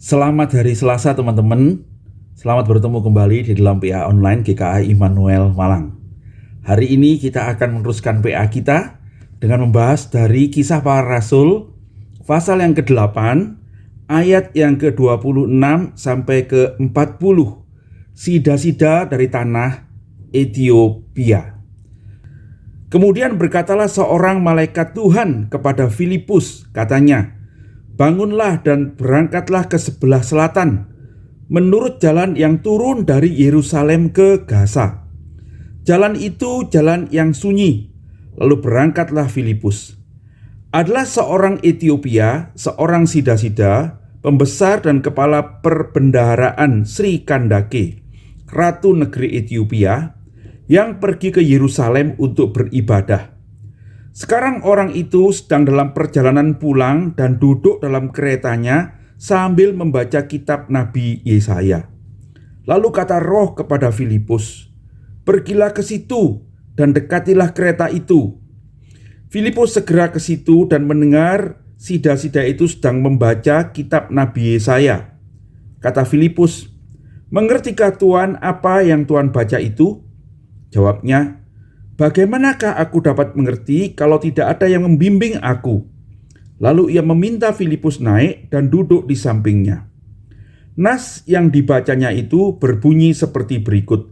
Selamat hari Selasa teman-teman. Selamat bertemu kembali di dalam PA Online GKI Immanuel Malang. Hari ini kita akan meneruskan PA kita dengan membahas dari Kisah Para Rasul pasal yang ke-8 ayat yang ke-26 sampai ke-40. Sida-sida dari tanah Ethiopia. Kemudian berkatalah seorang malaikat Tuhan kepada Filipus, katanya, "Bangunlah dan berangkatlah ke sebelah selatan, menurut jalan yang turun dari Yerusalem ke Gaza. Jalan itu jalan yang sunyi." Lalu berangkatlah Filipus. Adalah seorang Ethiopia, seorang sida-sida, pembesar dan kepala perbendaharaan Sri Kandake, ratu negeri Ethiopia, yang pergi ke Yerusalem untuk beribadah. Sekarang orang itu sedang dalam perjalanan pulang dan duduk dalam keretanya sambil membaca kitab Nabi Yesaya. Lalu kata Roh kepada Filipus, "Pergilah ke situ dan dekatilah kereta itu." Filipus segera ke situ dan mendengar sida-sida itu sedang membaca kitab Nabi Yesaya. Kata Filipus, "Mengertikah Tuan apa yang Tuan baca itu?" Jawabnya, "Bagaimanakah aku dapat mengerti kalau tidak ada yang membimbing aku?" Lalu ia meminta Filipus naik dan duduk di sampingnya. Nas yang dibacanya itu berbunyi seperti berikut.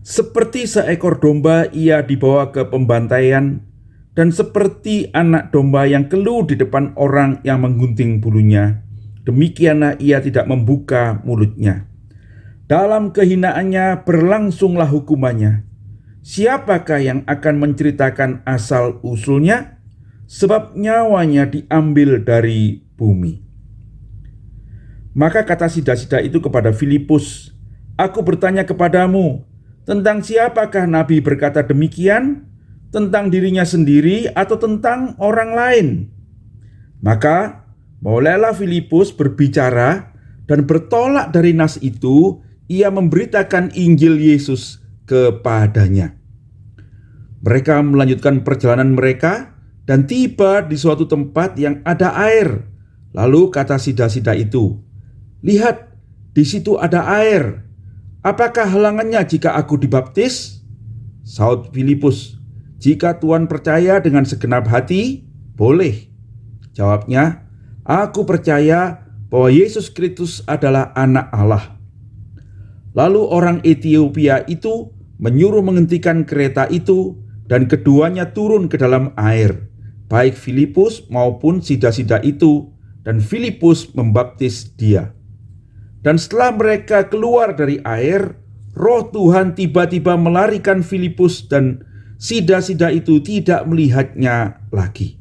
"Seperti seekor domba ia dibawa ke pembantaian, dan seperti anak domba yang keluh di depan orang yang menggunting bulunya, demikianlah ia tidak membuka mulutnya. Dalam kehinaannya berlangsunglah hukumannya. Siapakah yang akan menceritakan asal-usulnya? Sebab nyawanya diambil dari bumi." Maka kata sida-sida itu kepada Filipus, "Aku bertanya kepadamu, tentang siapakah Nabi berkata demikian? Tentang dirinya sendiri atau tentang orang lain?" Maka mulailah Filipus berbicara, dan bertolak dari nas itu, ia memberitakan Injil Yesus kepadanya. Mereka melanjutkan perjalanan mereka dan tiba di suatu tempat yang ada air. Lalu kata sida-sida itu, "Lihat, di situ ada air. Apakah halangannya jika aku dibaptis?" Saud Filipus, "Jika Tuhan percaya dengan segenap hati, boleh." Jawabnya, "Aku percaya bahwa Yesus Kristus adalah Anak Allah." Lalu orang Ethiopia itu menyuruh menghentikan kereta itu, dan keduanya turun ke dalam air, baik Filipus maupun sida-sida itu, dan Filipus membaptis dia. Dan setelah mereka keluar dari air, Roh Tuhan tiba-tiba melarikan Filipus, dan sida-sida itu tidak melihatnya lagi.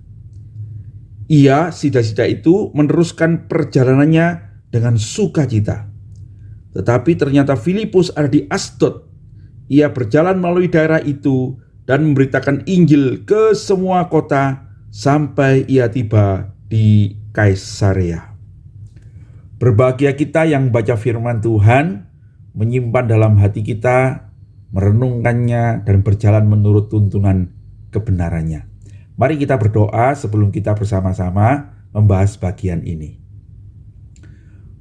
Ia, sida-sida itu, meneruskan perjalanannya dengan sukacita. Tetapi ternyata Filipus ada di Asdod. Ia berjalan melalui daerah itu dan memberitakan Injil ke semua kota sampai ia tiba di Kaisarea. Berbahagia kita yang baca firman Tuhan, menyimpan dalam hati kita, merenungkannya, dan berjalan menurut tuntunan kebenarannya. Mari kita berdoa sebelum kita bersama-sama membahas bagian ini.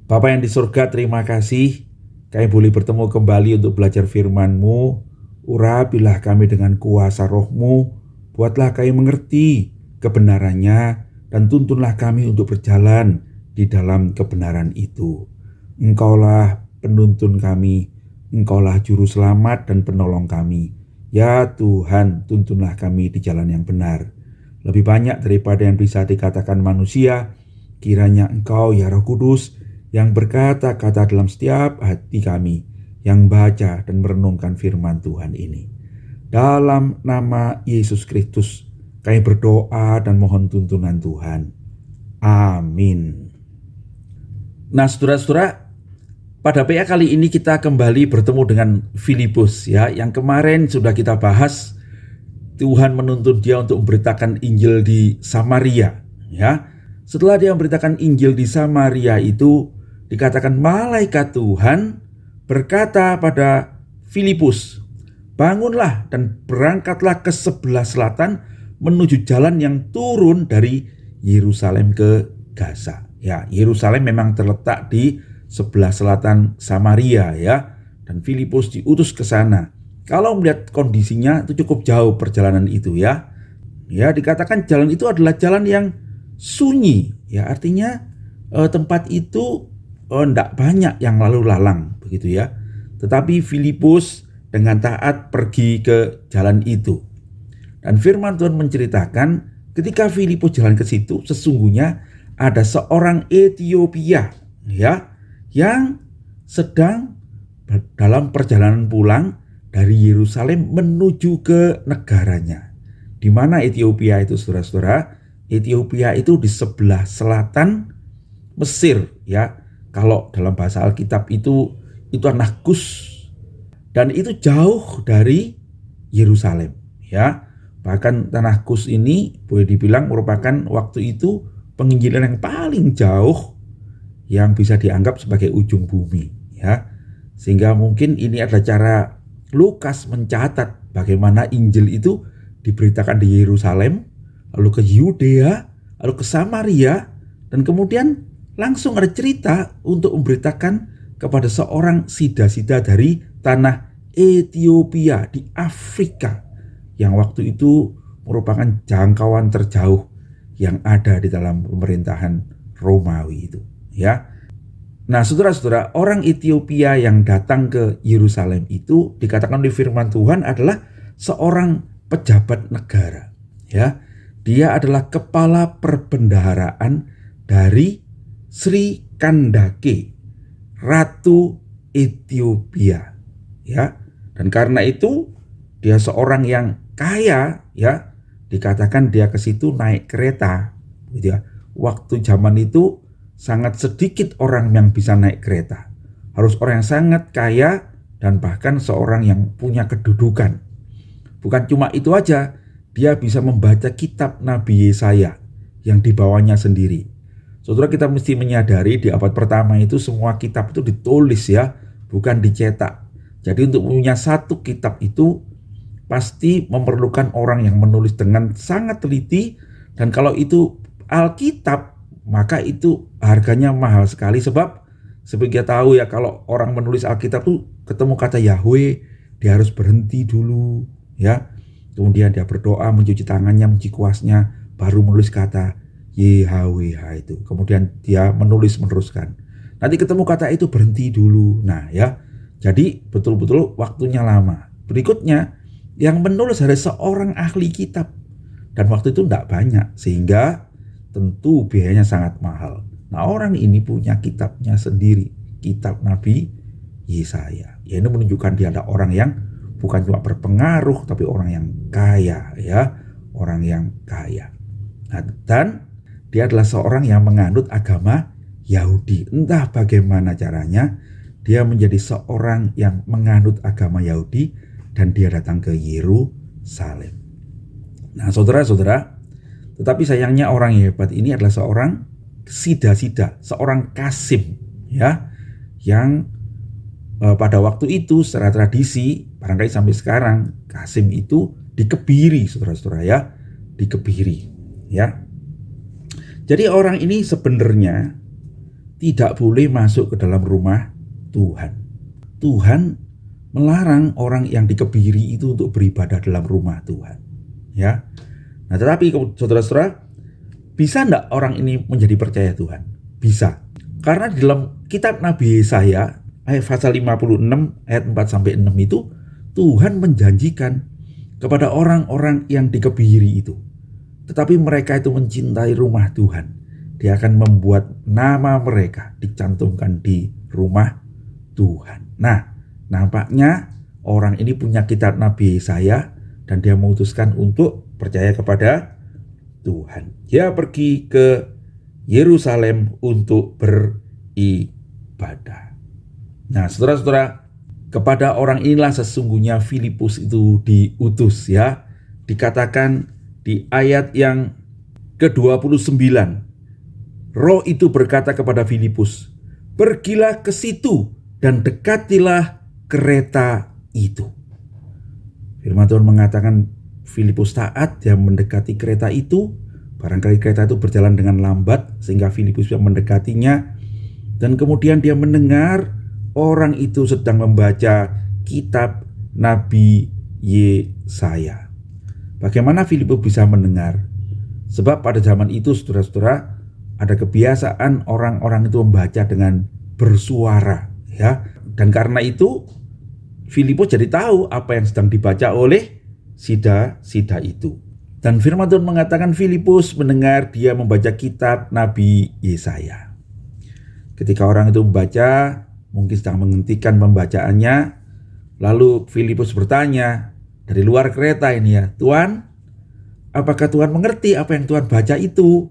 Bapa yang di surga, terima kasih kami boleh bertemu kembali untuk belajar firman-Mu. Urapilah kami dengan kuasa Roh-Mu, buatlah kami mengerti kebenarannya, dan tuntunlah kami untuk berjalan di dalam kebenaran itu. Engkaulah penuntun kami, Engkaulah juru selamat dan penolong kami. Ya Tuhan, tuntunlah kami di jalan yang benar. Lebih banyak daripada yang bisa dikatakan manusia, kiranya Engkau, ya Roh Kudus, yang berkata-kata dalam setiap hati kami, yang baca dan merenungkan firman Tuhan ini. Dalam nama Yesus Kristus, kami berdoa dan mohon tuntunan Tuhan. Amin. Nah, saudara-saudara, pada PA kali ini kita kembali bertemu dengan Filipus, ya. Yang kemarin sudah kita bahas, Tuhan menuntun dia untuk memberitakan Injil di Samaria, ya. Setelah dia memberitakan Injil di Samaria itu, dikatakan malaikat Tuhan berkata pada Filipus, "Bangunlah dan berangkatlah ke sebelah selatan menuju jalan yang turun dari Yerusalem ke Gaza." Ya, Yerusalem memang terletak di sebelah selatan Samaria ya, dan Filipus diutus ke sana. Kalau melihat kondisinya itu cukup jauh perjalanan itu ya. Ya, dikatakan jalan itu adalah jalan yang sunyi. Ya, artinya tempat itu tidak banyak yang lalu lalang begitu ya. Tetapi Filipus dengan taat pergi ke jalan itu. Dan firman Tuhan menceritakan ketika Filipus jalan ke situ, sesungguhnya ada seorang Etiopia ya yang sedang dalam perjalanan pulang dari Yerusalem menuju ke negaranya. Di mana Ethiopia itu, saudara-saudara? Ethiopia itu di sebelah selatan Mesir ya. Kalau dalam bahasa Alkitab itu tanah Kus, dan itu jauh dari Yerusalem ya. Bahkan tanah Kus ini boleh dibilang merupakan waktu itu penginjilan yang paling jauh yang bisa dianggap sebagai ujung bumi ya. Sehingga mungkin ini adalah cara Lukas mencatat bagaimana Injil itu diberitakan di Yerusalem, lalu ke Yudea, lalu ke Samaria, dan kemudian langsung ada cerita untuk memberitakan kepada seorang sida-sida dari tanah Ethiopia di Afrika, yang waktu itu merupakan jangkauan terjauh yang ada di dalam pemerintahan Romawi itu ya. Nah, saudara-saudara, orang Ethiopia yang datang ke Yerusalem itu dikatakan oleh firman Tuhan adalah seorang pejabat negara ya. Dia adalah kepala perbendaharaan dari Sri Kandake, Ratu Ethiopia ya. Dan karena itu dia seorang yang kaya ya. Dikatakan dia ke situ naik kereta gitu ya. Waktu zaman itu sangat sedikit orang yang bisa naik kereta. Harus orang yang sangat kaya dan bahkan seorang yang punya kedudukan. Bukan cuma itu aja, dia bisa membaca kitab Nabi Yesaya yang dibawanya sendiri. Saudara, kita mesti menyadari di abad pertama itu semua kitab itu ditulis ya, bukan dicetak. Jadi untuk punya satu kitab itu pasti memerlukan orang yang menulis dengan sangat teliti, dan kalau itu Alkitab maka itu harganya mahal sekali. Sebab seperti kita tahu ya, kalau orang menulis Alkitab tuh ketemu kata Yahweh, dia harus berhenti dulu ya. Kemudian dia berdoa, mencuci tangannya, mencuci kuasnya, baru menulis kata YHWH itu. Kemudian dia meneruskan. Nanti ketemu kata itu, berhenti dulu. Nah ya, jadi betul-betul waktunya lama. Berikutnya yang menulis adalah seorang ahli kitab, dan waktu itu tidak banyak, sehingga tentu biayanya sangat mahal. Nah, orang ini punya kitabnya sendiri, kitab Nabi Yesaya. Ya, ini menunjukkan dia adalah orang yang bukan cuma berpengaruh, tapi orang yang kaya ya, orang yang kaya. Nah, dan dia adalah seorang yang menganut agama Yahudi. Entah bagaimana caranya dia menjadi seorang yang menganut agama Yahudi dan dia datang ke Yerusalem. Nah, saudara-saudara, tetapi sayangnya orang yang hebat ini adalah seorang sida-sida, seorang kasim ya, yang pada waktu itu secara tradisi, barangkali sampai sekarang, kasim itu dikebiri, saudara-saudara ya, dikebiri ya. Jadi orang ini sebenarnya tidak boleh masuk ke dalam rumah Tuhan. Tuhan melarang orang yang dikebiri itu untuk beribadah dalam rumah Tuhan ya. Nah, tetapi saudara-saudara, bisa enggak orang ini menjadi percaya Tuhan? Bisa. Karena di dalam kitab Nabi Yesaya ayat pasal 56 ayat 4-6 itu Tuhan menjanjikan kepada orang-orang yang dikebiri itu, tetapi mereka itu mencintai rumah Tuhan, Dia akan membuat nama mereka dicantumkan di rumah Tuhan. Nah, nampaknya orang ini punya kitab Nabi Yesaya dan dia memutuskan untuk percaya kepada Tuhan. Dia pergi ke Yerusalem untuk beribadah. Nah, saudara-saudara, kepada orang inilah sesungguhnya Filipus itu diutus ya. Dikatakan di ayat yang ke-29, Roh itu berkata kepada Filipus, "Pergilah ke situ dan dekatilah kereta itu." Firman Tuhan mengatakan Filipus taat, dia mendekati kereta itu, Barangkali kereta itu berjalan dengan lambat sehingga Filipus bisa mendekatinya, dan kemudian dia mendengar orang itu sedang membaca kitab Nabi Yesaya. Bagaimana Filipus bisa mendengar? Sebab pada zaman itu, saudara-saudara, ada kebiasaan orang-orang itu membaca dengan bersuara, ya. Dan karena itu Filipus jadi tahu apa yang sedang dibaca oleh sida-sida itu. Dan firman Tuhan mengatakan Filipus mendengar dia membaca kitab Nabi Yesaya. Ketika orang itu membaca, mungkin sedang menghentikan pembacaannya, lalu Filipus bertanya dari luar kereta ini, ya, "Tuan, apakah Tuhan mengerti apa yang Tuhan baca itu?"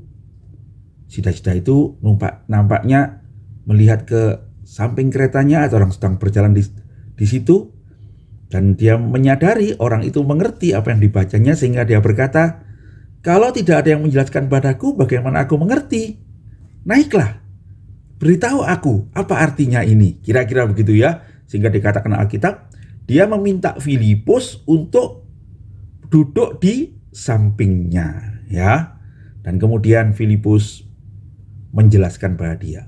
Sida-sida itu nampaknya melihat ke samping keretanya atau orang sedang berjalan di situ, dan dia menyadari orang itu mengerti apa yang dibacanya, sehingga dia berkata, "Kalau tidak ada yang menjelaskan padaku, bagaimana aku mengerti? Naiklah, beritahu aku apa artinya ini." Kira-kira begitu, ya. Sehingga dikatakan Alkitab, dia meminta Filipus untuk duduk di sampingnya, ya. Dan kemudian Filipus menjelaskan pada dia.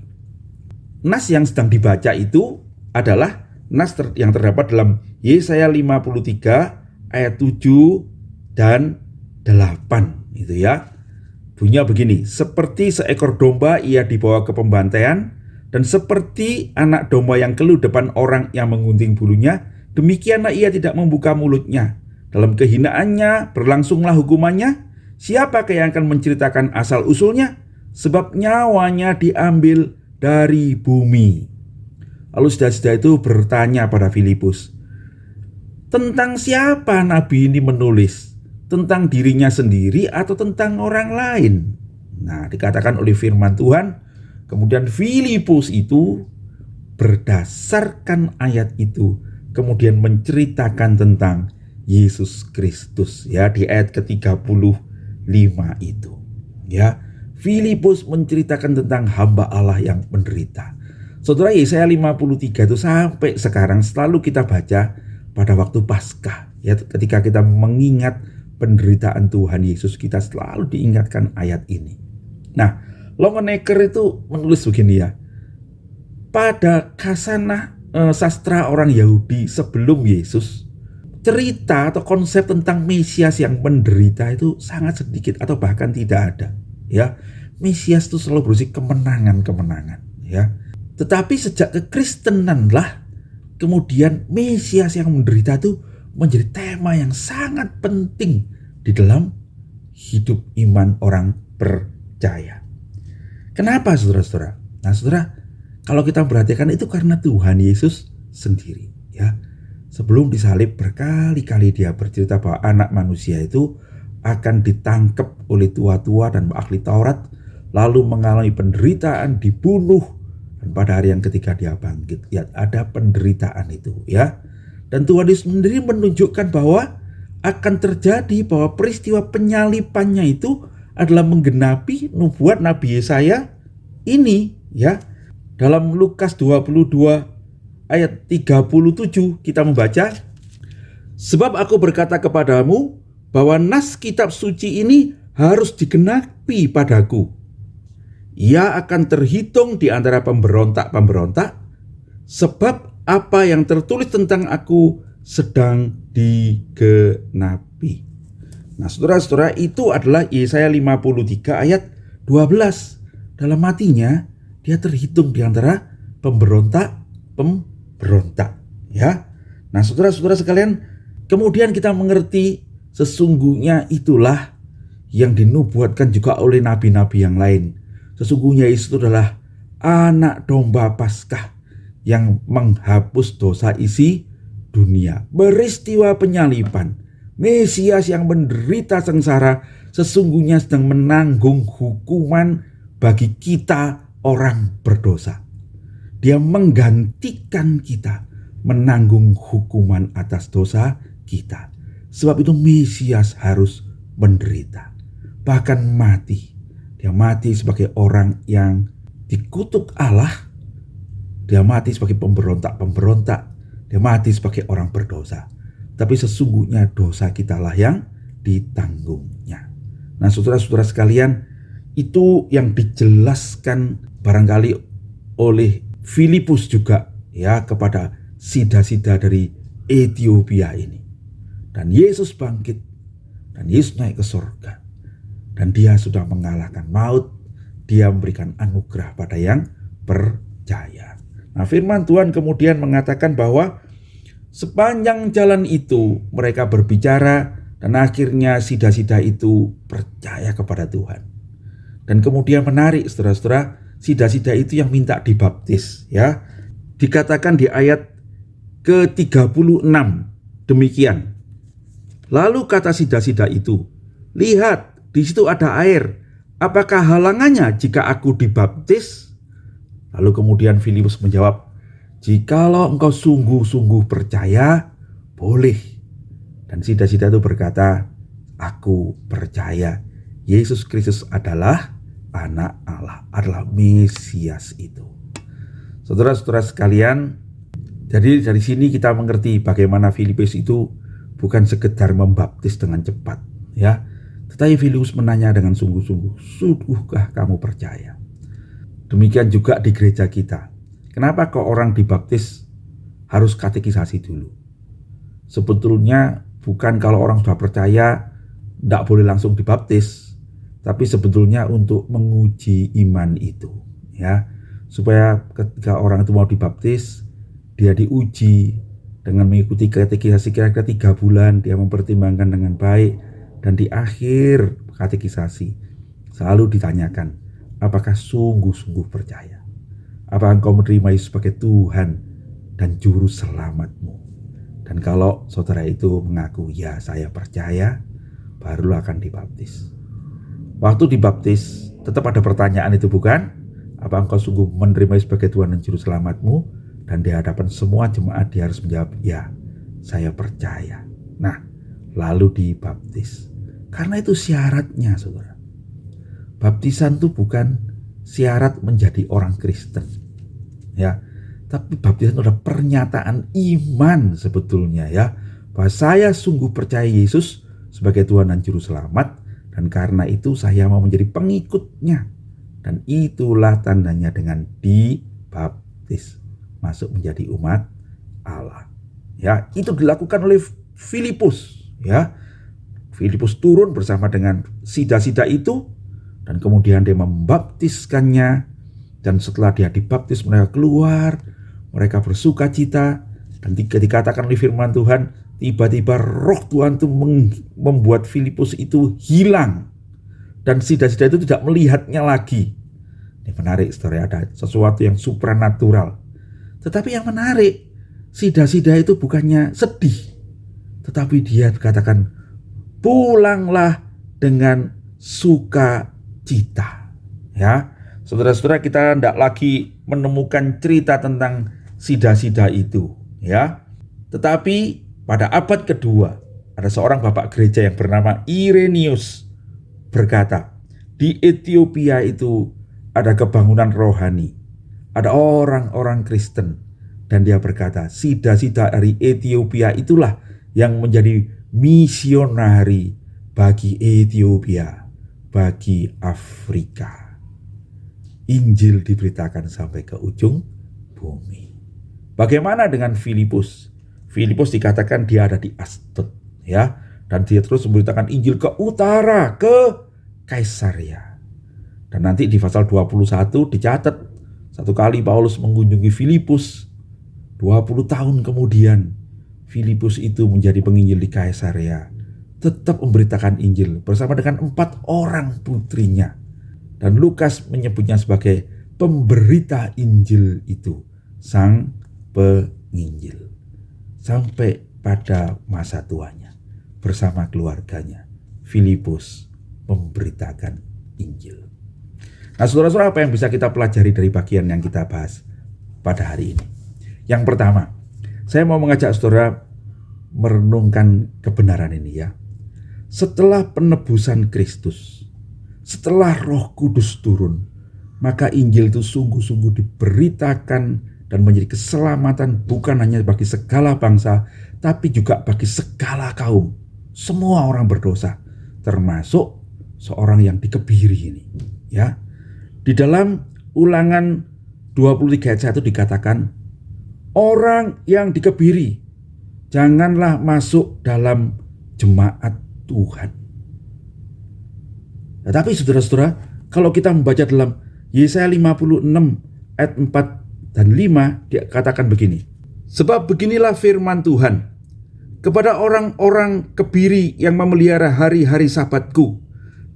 Nas yang sedang dibaca itu adalah nas yang terdapat dalam Yesaya 53 ayat 7 dan 8, itu, ya. Bunyinya begini, "Seperti seekor domba ia dibawa ke pembantaian, dan seperti anak domba yang keluh depan orang yang menggunting bulunya, demikianlah ia tidak membuka mulutnya. Dalam kehinaannya berlangsunglah hukumannya. Siapakah yang akan menceritakan asal-usulnya? Sebab nyawanya diambil dari bumi." Lalu sida-sida itu bertanya pada Filipus, tentang siapa nabi ini menulis? Tentang dirinya sendiri atau tentang orang lain? Nah, dikatakan oleh firman Tuhan, kemudian Filipus itu berdasarkan ayat itu kemudian menceritakan tentang Yesus Kristus, ya, di ayat ke-35 itu, ya. Filipus menceritakan tentang hamba Allah yang menderita. Saudara, Yesaya 53 itu sampai sekarang selalu kita baca pada waktu Paskah, ya, ketika kita mengingat penderitaan Tuhan Yesus, kita selalu diingatkan ayat ini. Nah, Longenecker itu menulis begini, ya. Pada khasanah sastra orang Yahudi sebelum Yesus, cerita atau konsep tentang Mesias yang menderita itu sangat sedikit atau bahkan tidak ada, ya. Mesias itu selalu berisi kemenangan-kemenangan, ya. Tetapi sejak kekristenan lah kemudian Mesias yang menderita itu menjadi tema yang sangat penting di dalam hidup iman orang percaya. Kenapa, saudara-saudara? Nah, saudara, kalau kita perhatikan itu karena Tuhan Yesus sendiri, ya. Sebelum disalib berkali-kali dia bercerita bahwa anak manusia itu akan ditangkap oleh tua-tua dan ahli Taurat, lalu mengalami penderitaan, dibunuh, dan pada hari yang ketiga dia bangkit. Ya, ada penderitaan itu, ya. Dan Tuhan Yesus sendiri menunjukkan bahwa akan terjadi bahwa peristiwa penyalipannya itu adalah menggenapi nubuat Nabi Yesaya ini, ya. Dalam Lukas 22 ayat 37 kita membaca, "Sebab aku berkata kepadamu bahwa nas kitab suci ini harus digenapi padaku. Ia akan terhitung di antara pemberontak-pemberontak, sebab apa yang tertulis tentang aku sedang digenapi." Nah, saudara-saudara, itu adalah Yesaya 53 ayat 12. Dalam matinya dia terhitung di antara pemberontak, ya. Nah, saudara-saudara sekalian, kemudian kita mengerti sesungguhnya itulah yang dinubuatkan juga oleh nabi-nabi yang lain. Sesungguhnya Yesus adalah anak domba Paskah yang menghapus dosa isi dunia. Peristiwa penyalipan, Mesias yang menderita sengsara sesungguhnya sedang menanggung hukuman bagi kita orang berdosa. Dia menggantikan kita menanggung hukuman atas dosa kita. Sebab itu Mesias harus menderita, bahkan mati. Dia mati sebagai orang yang dikutuk Allah. Dia mati sebagai pemberontak-pemberontak. Dia mati sebagai orang berdosa. Tapi sesungguhnya dosa kitalah yang ditanggungnya. Nah, Nah, saudara-saudara sekalian, itu yang dijelaskan barangkali oleh Filipus juga ya kepada sida-sida dari Ethiopia ini. Dan Yesus bangkit, dan Yesus naik ke surga, dan dia sudah mengalahkan maut. Dia memberikan anugerah pada yang percaya. Nah, firman Tuhan kemudian mengatakan bahwa sepanjang jalan itu mereka berbicara, dan akhirnya sida-sida itu percaya kepada Tuhan. Dan kemudian menarik, saudara-saudara, sida-sida itu yang minta dibaptis ya. Dikatakan di ayat ke-36 demikian. Lalu kata sida-sida itu, "Lihat, di situ ada air. Apakah halangannya jika aku dibaptis?" Lalu kemudian Filipus menjawab, "Jikalau engkau sungguh-sungguh percaya, boleh." Dan sida-sida itu berkata, "Aku percaya Yesus Kristus adalah Anak Allah, adalah Mesias itu." Saudara-saudara sekalian, jadi dari sini kita mengerti bagaimana Filipus itu bukan sekedar membaptis dengan cepat ya, tetapi Filipus menanya dengan sungguh-sungguh, "Sudahkah kamu percaya?" Demikian juga di gereja kita. Kenapa kok orang dibaptis harus katekisasi dulu? Sebetulnya bukan kalau orang sudah percaya tidak boleh langsung dibaptis, tapi sebetulnya untuk menguji iman itu ya, supaya ketika orang itu mau dibaptis, dia diuji dengan mengikuti katekisasi kira-kira 3 bulan. Dia mempertimbangkan dengan baik, dan di akhir katekisasi selalu ditanyakan, apakah sungguh-sungguh percaya? Apakah engkau menerima Yesus sebagai Tuhan dan Juru Selamatmu? Dan kalau saudara itu mengaku, "Ya, saya percaya," barulah akan dibaptis. Waktu dibaptis tetap ada pertanyaan itu, bukan? Apa engkau sungguh menerima Yesus sebagai Tuhan dan Juru Selamatmu? Dan di hadapan semua jemaat dia harus menjawab, "Ya, saya percaya." Nah, lalu dibaptis. Karena itu syaratnya, saudara. Baptisan itu bukan syarat menjadi orang Kristen ya, tapi baptisan itu adalah pernyataan iman sebetulnya ya, bahwa saya sungguh percaya Yesus sebagai Tuhan dan Juru Selamat, dan karena itu saya mau menjadi pengikutnya. Dan itulah tandanya dengan dibaptis, masuk menjadi umat Allah ya. Itu dilakukan oleh Filipus ya. Filipus turun bersama dengan sida-sida itu, dan kemudian dia membaptiskannya. Dan setelah dia dibaptis, mereka keluar, mereka bersuka cita. Dan dikatakan oleh firman Tuhan, tiba-tiba roh Tuhan itu membuat Filipus itu hilang, dan sida-sida itu tidak melihatnya lagi. Ini menarik, saudara, ada sesuatu yang supranatural. Tetapi yang menarik, sida-sida itu bukannya sedih, tetapi dia dikatakan pulanglah dengan sukacita ya. Saudara-saudara, kita tidak lagi menemukan cerita tentang sida-sida itu ya. Tetapi pada abad kedua ada seorang bapak gereja yang bernama Irenaeus berkata, di Ethiopia itu ada kebangunan rohani, ada orang-orang Kristen, dan dia berkata, sida-sida dari Ethiopia itulah yang menjadi misionari bagi Ethiopia, bagi Afrika. Injil diberitakan sampai ke ujung bumi. Bagaimana dengan Filipus? Filipus dikatakan dia ada di Asdod ya, dan dia terus memberitakan Injil ke utara, ke Kaisarea. Dan nanti di pasal 21 dicatat, satu kali Paulus mengunjungi Filipus, 20 tahun kemudian Filipus itu menjadi penginjil di Kaisarea, tetap memberitakan Injil bersama dengan 4 orang putrinya. Dan Lukas menyebutnya sebagai pemberita Injil itu, sang penginjil. Sampai pada masa tuanya, bersama keluarganya, Filipus memberitakan Injil. Nah, saudara-saudara, apa yang bisa kita pelajari dari bagian yang kita bahas pada hari ini? Yang pertama, saya mau mengajak saudara merenungkan kebenaran ini ya. Setelah penebusan Kristus, setelah Roh Kudus turun, maka Injil itu sungguh-sungguh diberitakan dan menjadi keselamatan bukan hanya bagi segala bangsa, tapi juga bagi segala kaum. Semua orang berdosa, termasuk seorang yang dikebiri ini, ya. Di dalam Ulangan 23 ayat 1 dikatakan, orang yang dikebiri janganlah masuk dalam jemaat Tuhan. Nah, tapi saudara-saudara, kalau kita membaca dalam Yesaya 56 ayat 4 dan 5 dikatakan begini. Sebab beginilah firman Tuhan kepada orang-orang kebiri yang memelihara hari-hari Sabatku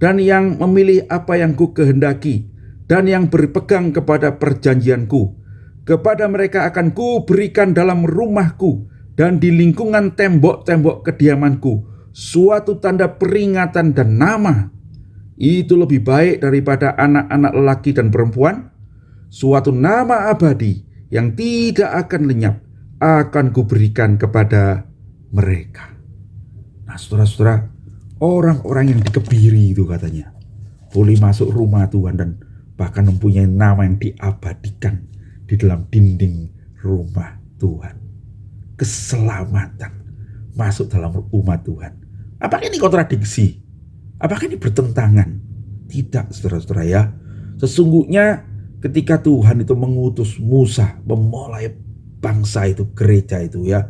dan yang memilih apa yang ku kehendaki dan yang berpegang kepada perjanjianku. Kepada mereka akan ku berikan dalam rumahku dan di lingkungan tembok-tembok kediamanku suatu tanda peringatan dan nama. Itu lebih baik daripada anak-anak lelaki dan perempuan. Suatu nama abadi yang tidak akan lenyap akan kuberikan kepada mereka. Nah, saudara-saudara, orang-orang yang dikebiri itu katanya boleh masuk rumah Tuhan dan bahkan mempunyai nama yang diabadikan di dalam dinding rumah Tuhan. Keselamatan masuk dalam umat Tuhan. Apakah ini kontradiksi? Apakah ini bertentangan? Tidak, saudara-saudara ya. Sesungguhnya ketika Tuhan itu mengutus Musa memulai bangsa itu, gereja itu ya,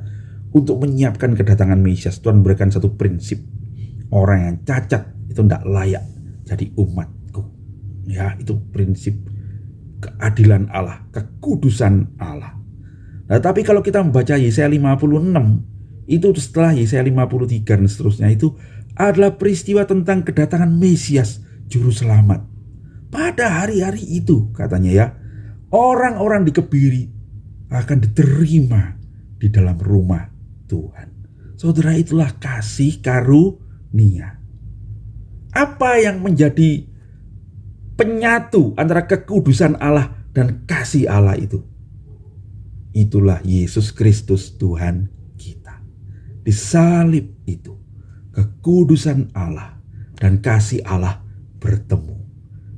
untuk menyiapkan kedatangan Mesias, Tuhan memberikan satu prinsip. Orang yang cacat itu tidak layak jadi umatku. Ya, itu prinsip keadilan Allah, kekudusan Allah. Nah, tapi kalau kita membaca Yesaya 56, itu setelah Yesaya 53 dan seterusnya itu adalah peristiwa tentang kedatangan Mesias, juru selamat. Pada hari-hari itu katanya ya, orang-orang dikebiri akan diterima di dalam rumah Tuhan. Saudara, itulah kasih karunia. Apa yang menjadi penyatu antara kekudusan Allah dan kasih Allah itu? Itulah Yesus Kristus Tuhan kita. Di salib itu kekudusan Allah dan kasih Allah bertemu.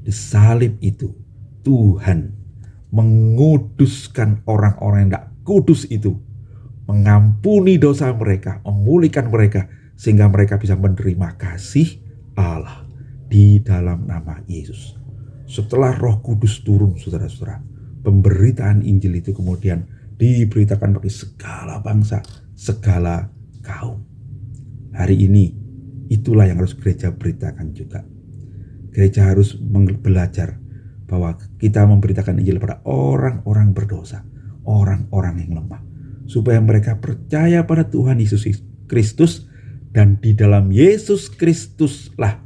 Di salib itu Tuhan menguduskan orang-orang yang tidak kudus itu, mengampuni dosa mereka, memulihkan mereka sehingga mereka bisa menerima kasih Allah di dalam nama Yesus. Setelah Roh Kudus turun, saudara-saudara, pemberitaan Injil itu kemudian diberitakan bagi segala bangsa, segala kaum. Hari ini itulah yang harus gereja beritakan juga. Gereja harus belajar bahwa kita memberitakan Injil pada orang-orang berdosa, orang-orang yang lemah, supaya mereka percaya pada Tuhan Yesus Kristus, dan di dalam Yesus Kristuslah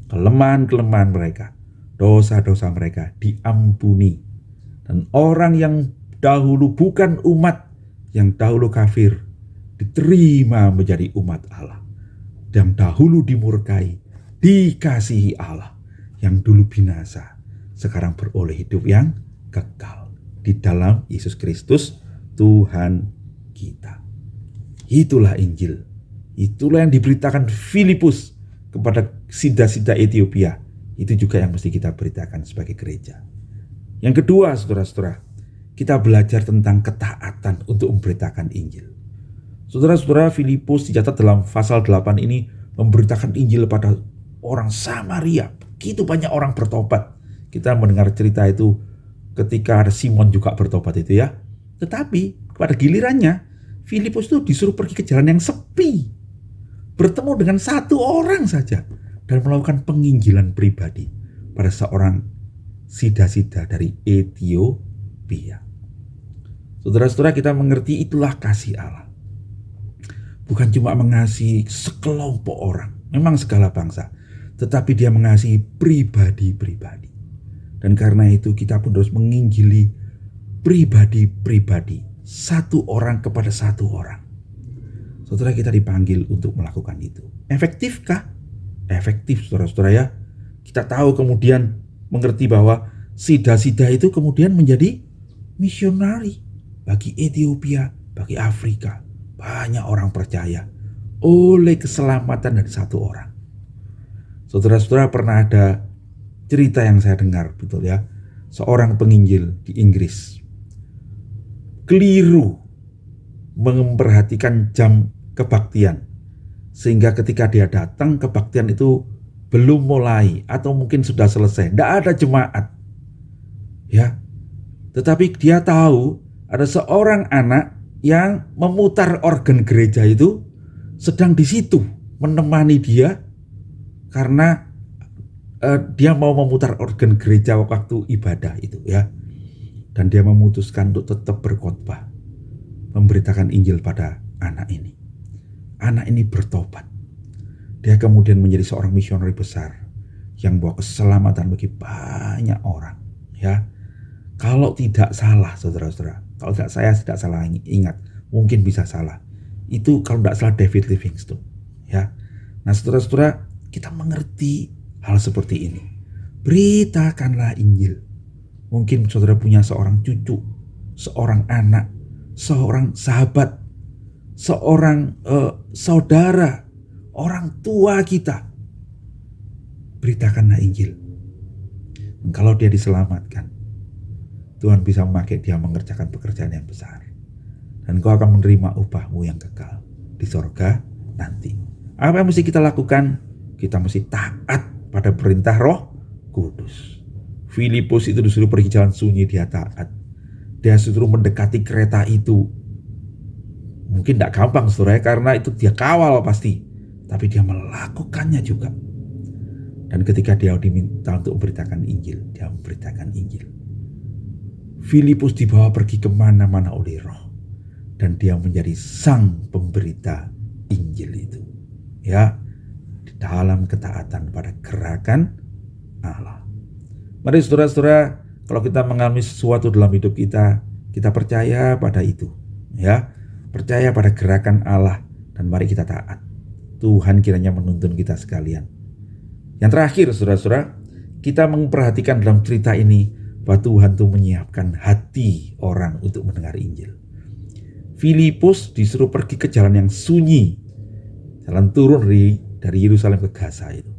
kelemahan-kelemahan mereka, dosa-dosa mereka diampuni. Dan orang yang dahulu bukan umat, yang dahulu kafir, diterima menjadi umat Allah. Yang dahulu dimurkai, dikasihi Allah. Yang dulu binasa, sekarang beroleh hidup yang kekal di dalam Yesus Kristus Tuhan kita. Itulah Injil. Itulah yang diberitakan Filipus kepada sida-sida Ethiopia. Itu juga yang mesti kita beritakan sebagai gereja. Yang kedua, saudara-saudara, kita belajar tentang ketaatan untuk memberitakan Injil. Saudara-saudara, Filipus dicatat dalam pasal 8 ini memberitakan Injil pada orang Samaria. Begitu banyak orang bertobat. Kita mendengar cerita itu ketika ada Simon juga bertobat itu ya. Tetapi pada gilirannya Filipus itu disuruh pergi ke jalan yang sepi, bertemu dengan satu orang saja dan melakukan penginjilan pribadi pada seorang sida-sida dari Ethiopia. Saudara-saudara, kita mengerti itulah kasih Allah. Bukan cuma mengasihi sekelompok orang, memang segala bangsa, tetapi dia mengasihi pribadi-pribadi. Dan karena itu kita pun harus menginjili pribadi-pribadi, satu orang kepada satu orang. Saudara, kita dipanggil untuk melakukan itu. Efektifkah? Efektif, saudara-saudara ya. Kita tahu kemudian mengerti bahwa sida-sida itu kemudian menjadi misionari bagi Ethiopia, bagi Afrika. Banyak orang percaya oleh keselamatan dari satu orang. Saudara-saudara, pernah ada cerita yang saya dengar, betul ya. Seorang penginjil di Inggris keliru memperhatikan jam kebaktian, sehingga ketika dia datang kebaktian itu belum mulai atau mungkin sudah selesai, tidak ada jemaat, ya. Tetapi dia tahu ada seorang anak yang memutar organ gereja itu sedang di situ menemani dia karena dia mau memutar organ gereja waktu ibadah itu, ya. Dan dia memutuskan untuk tetap berkhotbah, memberitakan Injil pada anak ini. Anak ini bertobat. Dia kemudian menjadi seorang misioneri besar yang bawa keselamatan bagi banyak orang, ya. Kalau tidak salah, saudara-saudara, kalau saya tidak salah ingat, mungkin bisa salah. Itu kalau tidak salah David Livingstone, ya. Nah, saudara-saudara, kita mengerti hal seperti ini. Beritakanlah Injil. Mungkin saudara punya seorang cucu, seorang anak, seorang sahabat, seorang saudara, orang tua kita. Beritakanlah Injil. Dan kalau dia diselamatkan, Tuhan bisa memakai dia mengerjakan pekerjaan yang besar. Dan kau akan menerima upahmu yang kekal di sorga nanti. Apa yang mesti kita lakukan? Kita mesti taat pada perintah Roh Kudus. Filipus itu disuruh pergi jalan sunyi, dia taat. Dia disuruh mendekati kereta itu. Mungkin tidak gampang, saudara, karena itu dia kawal pasti. Tapi dia melakukannya juga. Dan ketika dia diminta untuk memberitakan Injil, dia memberitakan Injil. Filipus dibawa pergi kemana-mana oleh Roh. Dan dia menjadi sang pemberita Injil itu. Ya, di dalam ketaatan pada gerakan Allah. Mari saudara-saudara, kalau kita mengalami sesuatu dalam hidup kita, kita percaya pada itu. Ya, percaya pada gerakan Allah. Dan mari kita taat. Tuhan kiranya menuntun kita sekalian. Yang terakhir, saudara-saudara, kita memperhatikan dalam cerita ini bahwa Tuhan tuh menyiapkan hati orang untuk mendengar Injil. Filipus disuruh pergi ke jalan yang sunyi, jalan turun dari Yerusalem ke Gaza itu.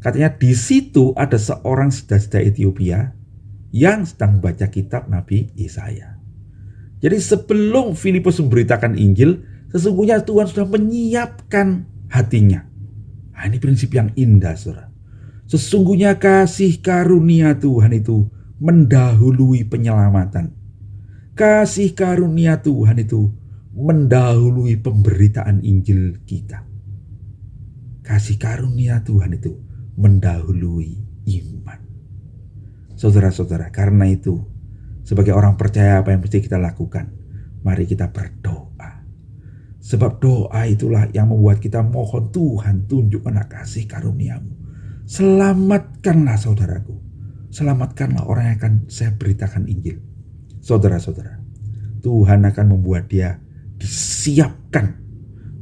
Katanya di situ ada seorang sida-sida Ethiopia yang sedang membaca kitab Nabi Yesaya. Jadi sebelum Filipus memberitakan Injil, sesungguhnya Tuhan sudah menyiapkan hatinya. Nah, ini prinsip yang indah, saudara. Sesungguhnya kasih karunia Tuhan itu mendahului penyelamatan. Kasih karunia Tuhan itu mendahului pemberitaan Injil kita. Kasih karunia Tuhan itu mendahului iman. Saudara-saudara, karena itu sebagai orang percaya apa yang mesti kita lakukan? Mari kita berdoa. Sebab doa itulah yang membuat kita mohon Tuhan tunjukkanlah kasih karuniamu. Selamatkanlah saudaraku. Selamatkanlah orang yang akan saya beritakan Injil. Saudara-saudara, Tuhan akan membuat dia disiapkan.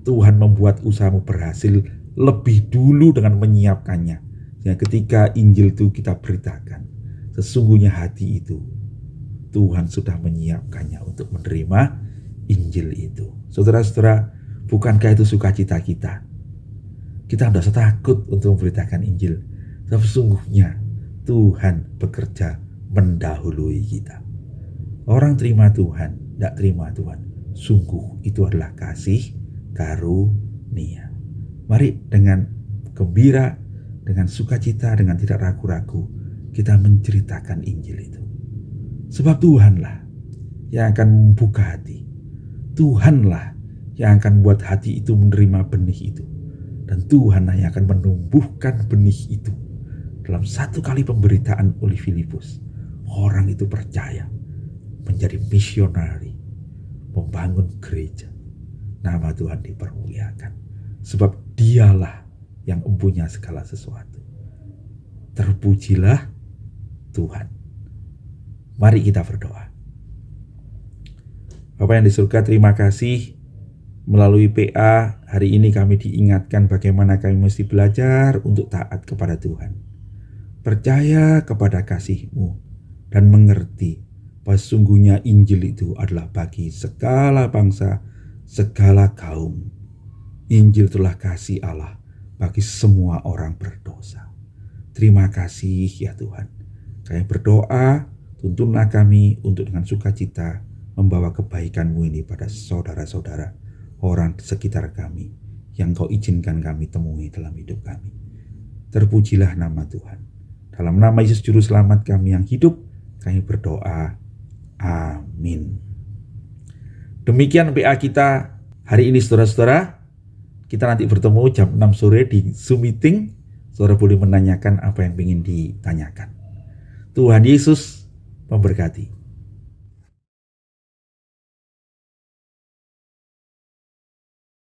Tuhan membuat usahamu berhasil lebih dulu dengan menyiapkannya. Sehingga ketika Injil itu kita beritakan, sesungguhnya hati itu Tuhan sudah menyiapkannya untuk menerima Injil itu. Saudara-saudara, bukankah itu sukacita kita? Kita tidak usah takut untuk memberitakan Injil. Tapi sesungguhnya Tuhan bekerja mendahului kita. Orang terima Tuhan, tidak terima Tuhan, sungguh itu adalah kasih karunia. Mari dengan gembira, dengan sukacita, dengan tidak ragu-ragu, kita menceritakan Injil itu. Sebab Tuhanlah yang akan membuka hati. Tuhanlah yang akan buat hati itu menerima benih itu. Dan Tuhanlah yang akan menumbuhkan benih itu. Dalam satu kali pemberitaan oleh Filipus, orang itu percaya, menjadi misionari, membangun gereja. Nama Tuhan dipermuliakan. Sebab dialah yang mempunyai segala sesuatu. Terpujilah Tuhan. Mari kita berdoa. Bapa yang di surga, terima kasih. Melalui PA hari ini kami diingatkan bagaimana kami mesti belajar untuk taat kepada Tuhan. Percaya kepada kasih-Mu dan mengerti bahwa sungguhnya Injil itu adalah bagi segala bangsa, segala kaum. Injil itulah kasih Allah bagi semua orang berdosa. Terima kasih ya Tuhan. Kami berdoa, tuntunlah kami untuk dengan sukacita membawa kebaikan-Mu ini pada saudara-saudara, orang di sekitar kami yang Kau izinkan kami temui dalam hidup kami. Terpujilah nama Tuhan. Dalam nama Yesus Juru Selamat kami yang hidup, kami berdoa. Amin. Demikian PA kita hari ini saudara-saudara. Kita nanti bertemu jam 6 sore di Zoom meeting. Saudara boleh menanyakan apa yang ingin ditanyakan. Tuhan Yesus memberkati.